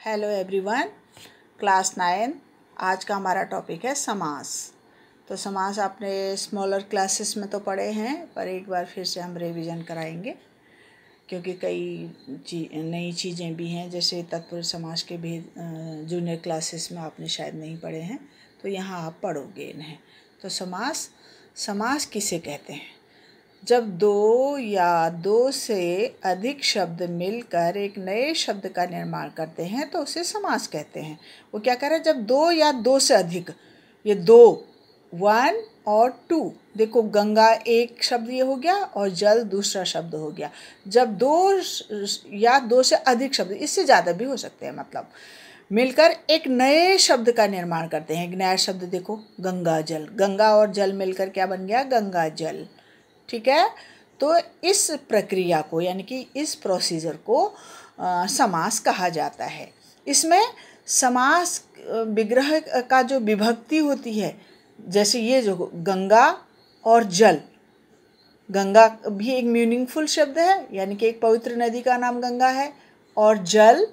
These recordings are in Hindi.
Hello everyone, class 9। आज का हमारा टॉपिक है समास। तो समास आपने स्मॉलर क्लासेस में तो पढ़े हैं, पर एक बार फिर से हम रिवीजन कराएंगे क्योंकि कई नई चीज़ें भी हैं। जैसे तत्पुरुष समास के भी जूनियर क्लासेस में आपने शायद नहीं पढ़े हैं, तो यहाँ आप पढ़ोगे इन्हें। तो समास किसे कहते हैं? जब दो या दो से अधिक शब्द मिलकर एक नए शब्द का निर्माण करते हैं तो उसे समास कहते हैं। वो क्या कह रहा है? जब दो या दो से अधिक, ये दो, 1 और 2, देखो गंगा एक शब्द ये हो गया और जल दूसरा शब्द हो गया। जब दो या दो से अधिक शब्द, इससे ज़्यादा भी हो सकते हैं, मतलब मिलकर एक नए शब्द का निर्माण करते हैं। एक नया शब्द देखो, गंगा जल, गंगा और जल मिलकर क्या बन गया? गंगा जल। ठीक है, तो इस प्रक्रिया को यानी कि इस प्रोसीजर को समास कहा जाता है। इसमें समास विग्रह का जो विभक्ति होती है, जैसे ये जो गंगा और जल, गंगा भी एक मीनिंगफुल शब्द है, यानी कि एक पवित्र नदी का नाम गंगा है। और जल,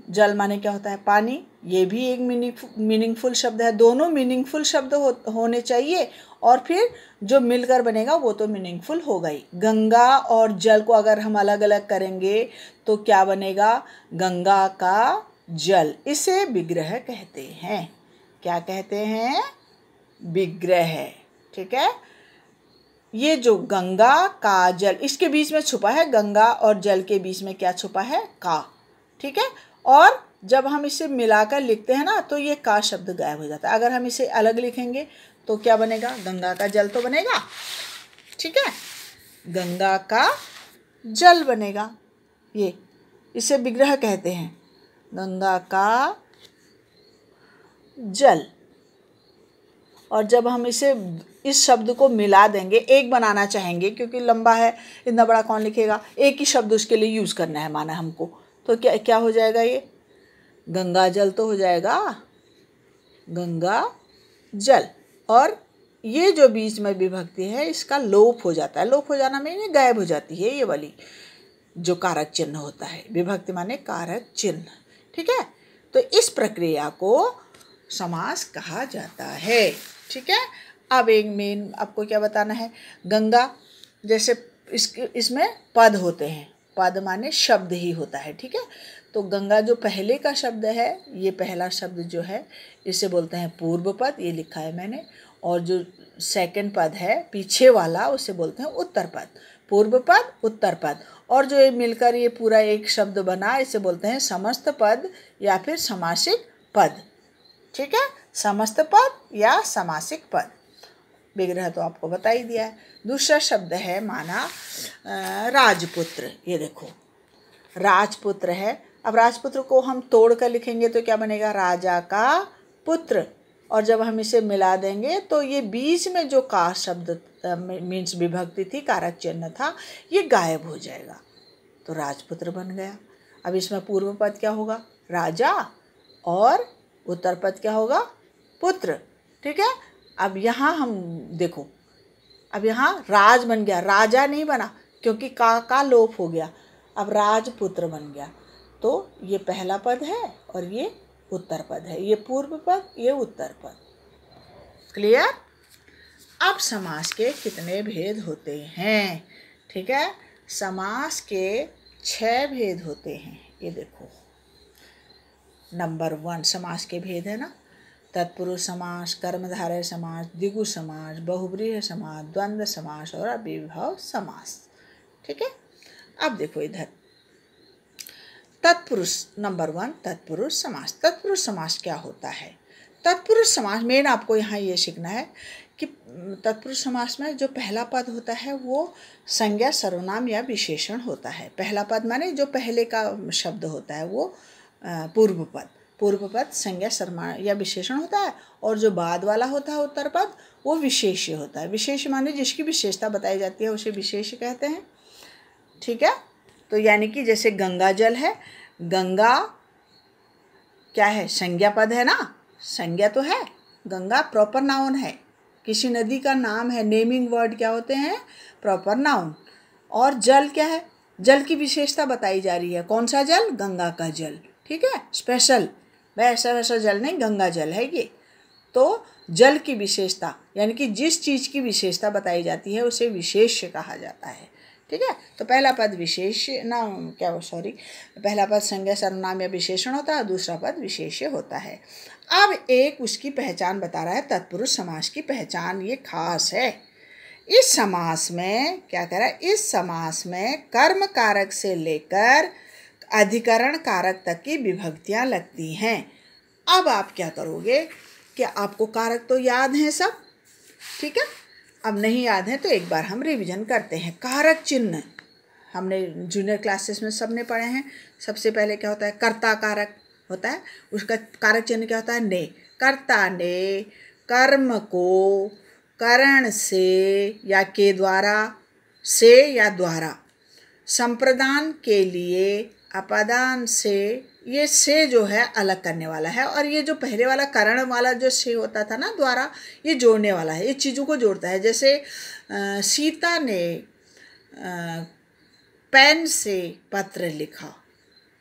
जल माने क्या होता है? पानी, ये भी एक मीनिंगफुल शब्द है। दोनों मीनिंगफुल शब्द होने चाहिए, और फिर जो मिलकर बनेगा वो तो मीनिंगफुल होगा ही। गंगा और जल को अगर हम अलग अलग करेंगे तो क्या बनेगा? गंगा का जल। इसे विग्रह कहते हैं। क्या कहते हैं? विग्रह। ठीक है, ये जो गंगा का जल, इसके बीच में छुपा है, गंगा और जल के बीच में क्या छुपा है? का। ठीक है, और जब हम इसे मिलाकर लिखते हैं ना, तो ये का शब्द गायब हो जाता है। अगर हम इसे अलग लिखेंगे तो क्या बनेगा? गंगा का जल तो बनेगा। ठीक है, गंगा का जल बनेगा। ये इसे विग्रह कहते हैं, गंगा का जल। और जब हम इस शब्द को मिला देंगे, एक बनाना चाहेंगे, क्योंकि लंबा है, इतना बड़ा कौन लिखेगा? एक ही शब्द उसके लिए यूज़ करना है माना हमको, तो क्या हो जाएगा? ये गंगा जल तो हो जाएगा, गंगा जल। और ये जो बीच में विभक्ति है, इसका लोप हो जाता है। लोप हो जाना में ये गायब हो जाती है, ये वाली जो कारक चिन्ह होता है। विभक्ति माने कारक चिन्ह। ठीक है, तो इस प्रक्रिया को समास कहा जाता है। ठीक है, अब एक मेन आपको क्या बताना है? गंगा, जैसे इसमें पद होते हैं, पद माने शब्द ही होता है। ठीक है, तो गंगा जो पहले का शब्द है, ये पहला शब्द जो है इसे बोलते हैं पूर्व पद, ये लिखा है मैंने। और जो सेकंड पद है पीछे वाला, उसे बोलते हैं उत्तर पद। पूर्व पद, उत्तर पद, और जो ये मिलकर ये पूरा एक शब्द बना, इसे बोलते हैं समस्त पद या फिर समासिक पद। ठीक है, समस्त पद या समासिक पद। विग्रह तो आपको बता ही दिया है। दूसरा शब्द है माना राजपुत्र। ये देखो राजपुत्र है। अब राजपुत्र को हम तोड़ कर लिखेंगे तो क्या बनेगा? राजा का पुत्र। और जब हम इसे मिला देंगे तो ये बीच में जो का शब्द मीन्स विभक्ति थी, कारक चिन्ह था, ये गायब हो जाएगा, तो राजपुत्र बन गया। अब इसमें पूर्व पद क्या होगा? राजा, और उत्तर पद क्या होगा? पुत्र। ठीक है, अब यहाँ हम देखो, अब यहाँ राज बन गया, राजा नहीं बना, क्योंकि का लोप हो गया। अब राजपुत्र बन गया, तो ये पहला पद है और ये उत्तर पद है। ये पूर्व पद, ये उत्तर पद। क्लियर? अब समास के कितने भेद होते हैं? ठीक है, समास के 6 भेद होते हैं। ये देखो, नंबर 1 समास के भेद है ना, तत्पुरुष समास, कर्मधारय समास, द्विगु समास, बहुब्रीहि समास, द्वंद्व समास और अविभव समास। ठीक है, अब देखो इधर तत्पुरुष, नंबर 1 तत्पुरुष समास। तत्पुरुष समास क्या होता है? तत्पुरुष समास मेन आपको यहाँ ये सीखना है कि तत्पुरुष समास में जो पहला पद होता है वो संज्ञा, सर्वनाम या विशेषण होता है। पहला पद माने जो पहले का शब्द होता है वो पूर्व पद। पूर्व पद संज्ञा, सर्वनाम या विशेषण होता है, और जो बाद वाला होता है उत्तर पद, वो विशेष्य होता है। विशेष्य माने जिसकी विशेषता बताई जाती है उसे विशेष्य कहते हैं। ठीक है, तो यानी कि जैसे गंगा जल है, गंगा क्या है? संज्ञा पद है ना, संज्ञा तो है। गंगा प्रॉपर नाउन है, किसी नदी का नाम है। नेमिंग वर्ड क्या होते हैं? Proper noun. और जल क्या है? जल की विशेषता बताई जा रही है। कौन सा जल? गंगा का जल। ठीक है, स्पेशल, वैसा वैसा जल नहीं, गंगा जल है ये। तो जल की विशेषता यानी कि जिस चीज़ की विशेषता बताई जाती है उसे विशेष्य कहा जाता है। ठीक है, तो पहला पद विशेष्य ना पहला पद संज्ञा सर्वनाम या विशेषण होता है, दूसरा पद विशेष्य होता है। अब एक उसकी पहचान बता रहा है, तत्पुरुष समास की पहचान, ये खास है। इस समास में क्या कह रहा है, इस समास में कर्म कारक से लेकर अधिकरण कारक तक की विभक्तियां लगती हैं। अब आप क्या करोगे कि आपको कारक तो याद हैं सब, ठीक है, अब नहीं याद है तो एक बार हम रिवीजन करते हैं। कारक चिन्ह हमने जूनियर क्लासेस में सबने पढ़े हैं। सबसे पहले क्या होता है, कर्ता कारक होता है, उसका कारक चिन्ह क्या होता है, ने। कर्ता ने कर्म को करण से या के द्वारा, से या द्वारा, संप्रदान के लिए अपादान से, ये से जो है अलग करने वाला है, और ये जो पहले वाला करण वाला जो से होता था ना द्वारा, ये जोड़ने वाला है, ये चीज़ों को जोड़ता है। जैसे सीता ने पेन से पत्र लिखा,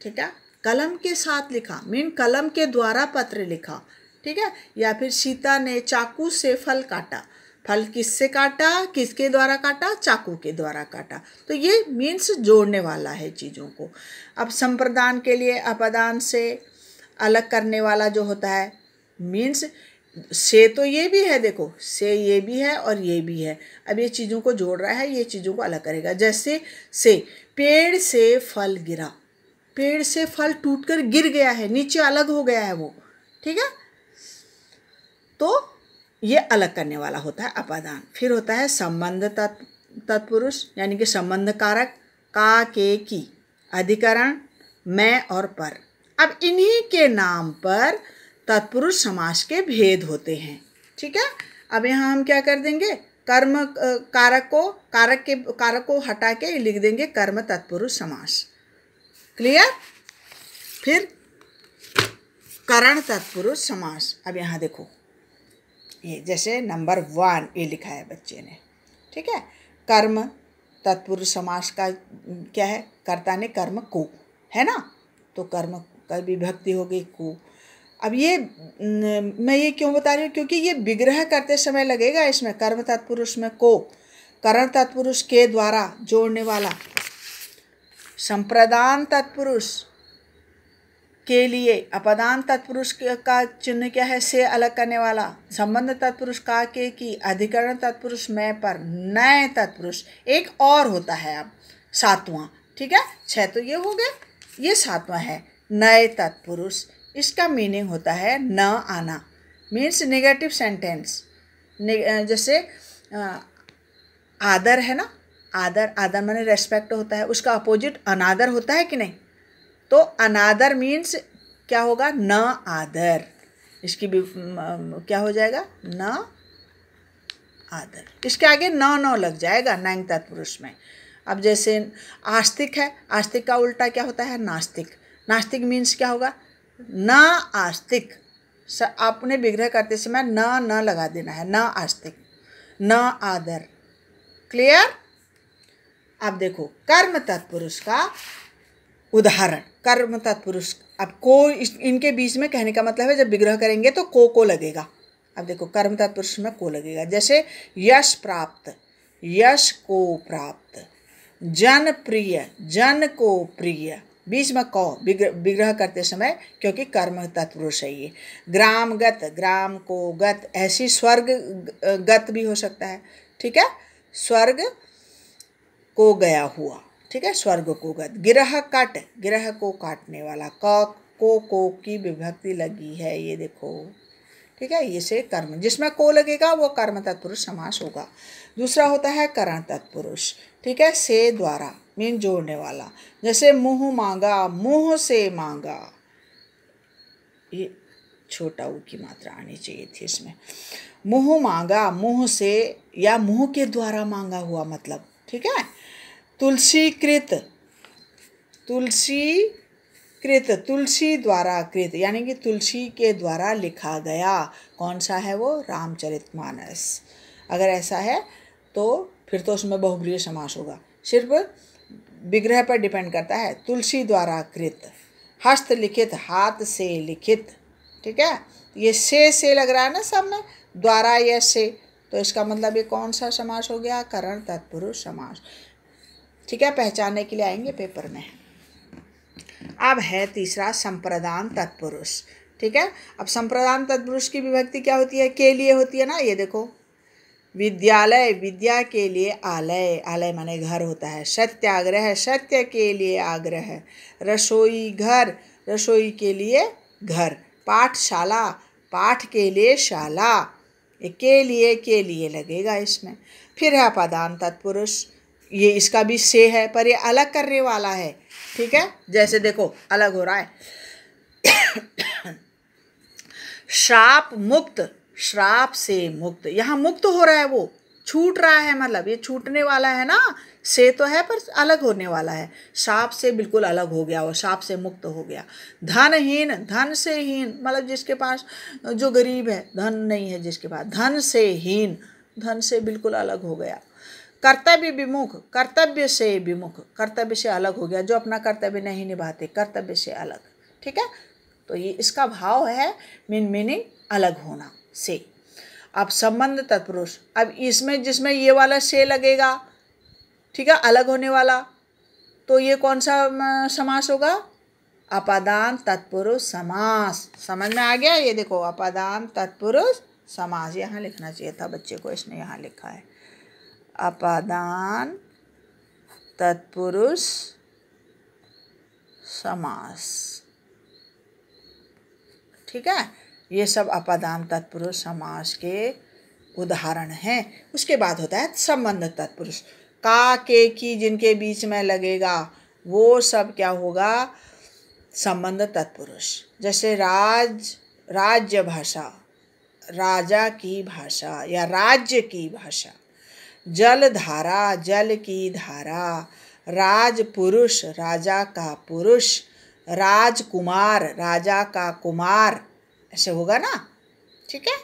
ठीक है, कलम के साथ लिखा, मीन कलम के द्वारा पत्र लिखा, ठीक है। या फिर सीता ने चाकू से फल काटा, फल किससे काटा, किसके द्वारा काटा, चाकू के द्वारा काटा। तो ये मीन्स जोड़ने वाला है चीज़ों को। अब संप्रदान के लिए अपदान से अलग करने वाला जो होता है, मीन्स से तो ये भी है, देखो से ये भी है और ये भी है, अब ये चीज़ों को जोड़ रहा है, ये चीज़ों को अलग करेगा। जैसे से, पेड़ से फल गिरा, पेड़ से फल टूटकर गिर गया है, नीचे अलग हो गया है वो, ठीक है, तो ये अलग करने वाला होता है अपादान। फिर होता है संबंध तत्पुरुष यानी कि संबंध कारक, का, के, की, अधिकरण, मैं और पर। अब इन्हीं के नाम पर तत्पुरुष समास के भेद होते हैं, ठीक है। अब यहाँ हम क्या कर देंगे, कर्म कारक को हटा के लिख देंगे कर्म तत्पुरुष समास, क्लियर। फिर करण तत्पुरुष समास। अब यहाँ देखो, ये जैसे नंबर 1 ये लिखा है बच्चे ने, ठीक है। कर्म तत्पुरुष समास का क्या है, कर्ता ने कर्म को, है ना, तो कर्म का विभक्ति हो गई को। अब ये मैं ये क्यों बता रही हूँ, क्योंकि ये विग्रह करते समय लगेगा इसमें, कर्म तत्पुरुष में को, करण तत्पुरुष के द्वारा जोड़ने वाला, संप्रदान तत्पुरुष के लिए अपदान तत्पुरुष का चिन्ह क्या है, से अलग करने वाला, संबंध तत्पुरुष का, के, की, अधिकरण तत्पुरुष मैं पर, नए तत्पुरुष एक और होता है अब 7वां, ठीक है। 6 तो ये हो गए, ये 7वां है नए तत्पुरुष। इसका मीनिंग होता है न आना, मीन्स नेगेटिव सेंटेंस। जैसे आदर है ना, आदर, आदर माने रेस्पेक्ट होता है, उसका अपोजिट अनादर होता है कि नहीं, तो अनादर मीन्स क्या होगा, न आदर, इसकी भी क्या हो जाएगा, न आदर, इसके आगे न लग जाएगा नंग तत्पुरुष में। अब जैसे आस्तिक है, आस्तिक का उल्टा क्या होता है, नास्तिक। नास्तिक मीन्स क्या होगा, न आस्तिक, आपने विग्रह करते समय न लगा देना है, न आस्तिक, न आदर, क्लियर। अब देखो कर्म तत्पुरुष का उदाहरण, कर्म तत्पुरुष, अब को इनके बीच में कहने का मतलब है जब विग्रह करेंगे तो को लगेगा। अब देखो कर्म तत्पुरुष में को लगेगा, जैसे यश प्राप्त, यश को प्राप्त, जन प्रिय, जन को प्रिय, बीच में को विग्रह करते समय क्योंकि कर्म तत्पुरुष है ये। ग्रामगत, ग्राम को गत, ऐसी स्वर्ग गत भी हो सकता है, ठीक है, स्वर्ग को गया हुआ, ठीक है, स्वर्ग को गत। गिरह काट, गिरह को काटने वाला, को की विभक्ति लगी है, ये देखो, ठीक है, ये से कर्म, जिसमें को लगेगा वो कर्म तत्पुरुष समास होगा। दूसरा होता है करण तत्पुरुष, ठीक है, से द्वारा मीन जोड़ने वाला, जैसे मुँह मांगा, मुँह से मांगा, ये छोटा ऊ की मात्रा आनी चाहिए थी इसमें। मुँह मांगा, मुँह से या मुँह के द्वारा मांगा हुआ मतलब, ठीक है। तुलसीकृत, तुलसीकृत, तुलसी द्वारा कृत यानी कि तुलसी के द्वारा लिखा गया, कौन सा है वो, रामचरितमानस। अगर ऐसा है तो फिर तो उसमें बहुब्रीहि समास होगा, सिर्फ विग्रह पर डिपेंड करता है। तुलसी द्वारा कृत, हस्त लिखित, हाथ से लिखित। ठीक है, ये से लग रहा है ना सब में, द्वारा या से, तो इसका मतलब ये कौन सा समास हो गया? करण तत्पुरुष समास। ठीक है, पहचानने के लिए आएंगे पेपर में। अब है तीसरा संप्रदान तत्पुरुष। ठीक है, अब संप्रदान तत्पुरुष की विभक्ति क्या होती है? के लिए होती है ना। ये देखो, विद्यालय, विद्या के लिए आलय, आलय माने घर होता है। सत्याग्रह, सत्य के लिए आग्रह। रसोई घर, रसोई के लिए घर। पाठशाला, पाठ के लिए शाला। के लिए लगेगा इसमें। फिर है अपादान तत्पुरुष, ये इसका भी से है पर ये अलग करने वाला है। ठीक है, जैसे देखो अलग हो रहा है। श्राप मुक्त, श्राप से मुक्त, यहाँ मुक्त हो रहा है, वो छूट रहा है, मतलब ये छूटने वाला है ना। से तो है पर अलग होने वाला है। श्राप से बिल्कुल अलग हो गया, वो श्राप से मुक्त हो गया। धनहीन, धन से हीन, मतलब जिसके पास, जो गरीब है, धन नहीं है जिसके पास, धन से हीन, धन से बिल्कुल अलग हो गया। कर्तव्य विमुख, कर्तव्य से विमुख, कर्तव्य से अलग हो गया, जो अपना कर्तव्य नहीं निभाते, कर्तव्य से अलग। ठीक है, तो ये इसका भाव है मीनिंग अलग होना से। अब संबंध तत्पुरुष, अब इसमें जिसमें ये वाला से लगेगा, ठीक है, अलग होने वाला, तो ये कौन सा समास होगा? अपादान तत्पुरुष समास। समझ में आ गया? ये देखो, अपादान तत्पुरुष समास, यहाँ लिखना चाहिए था बच्चे को, इसने यहाँ लिखा है अपादान तत्पुरुष समास। ठीक है, ये सब अपादान तत्पुरुष समास के उदाहरण हैं। उसके बाद होता है संबंध तत्पुरुष। का, के, की जिनके बीच में लगेगा वो सब क्या होगा? संबंध तत्पुरुष। जैसे राज्य भाषा, राजा की भाषा या राज्य की भाषा। जलधारा, जल की धारा। राजपुरुष, राजा का पुरुष। राजकुमार, राजा का कुमार, ऐसे होगा ना। ठीक है,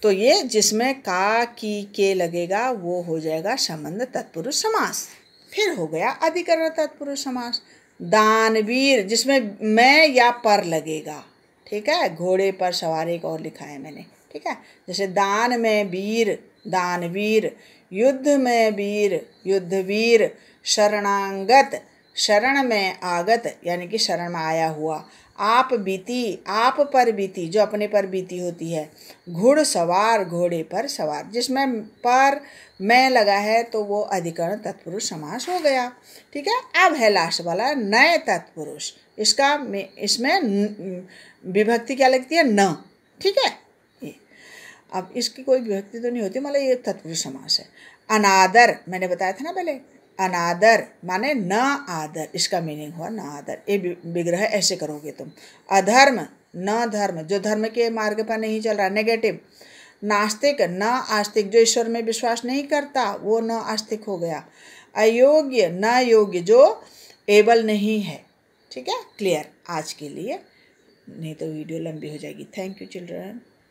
तो ये जिसमें का, की, के लगेगा वो हो जाएगा संबंध तत्पुरुष समास। फिर हो गया अधिकरण तत्पुरुष समास। दानवीर, जिसमें मैं या पर लगेगा। ठीक है, घोड़े पर सवार एक और लिखा है मैंने। ठीक है, जैसे दान में वीर, दानवीर। युद्ध में वीर, युद्धवीर। शरणागत, शरण में आगत, यानी कि शरण में आया हुआ। आप बीती, आप पर बीती, जो अपने पर बीती होती है। घुड़सवार, घोड़े पर सवार, जिसमें पर मैं लगा है तो वो अधिकरण तत्पुरुष समास हो गया। ठीक है, अब है लास्ट वाला नए तत्पुरुष। इसमें विभक्ति क्या लगती है? न। ठीक है, अब इसकी कोई विभक्ति तो नहीं होती, मतलब ये तत्पुरुष समास है। अनादर, मैंने बताया था ना पहले, अनादर माने न आदर, इसका मीनिंग हुआ न आदर। ये विग्रह ऐसे करोगे तुम। अधर्म, न धर्म, जो धर्म के मार्ग पर नहीं चल रहा, नेगेटिव। नास्तिक, न आस्तिक, जो ईश्वर में विश्वास नहीं करता वो न आस्तिक हो गया। अयोग्य, न योग्य, जो एबल नहीं है। ठीक है, क्लियर आज के लिए, नहीं तो वीडियो लंबी हो जाएगी। Thank you children.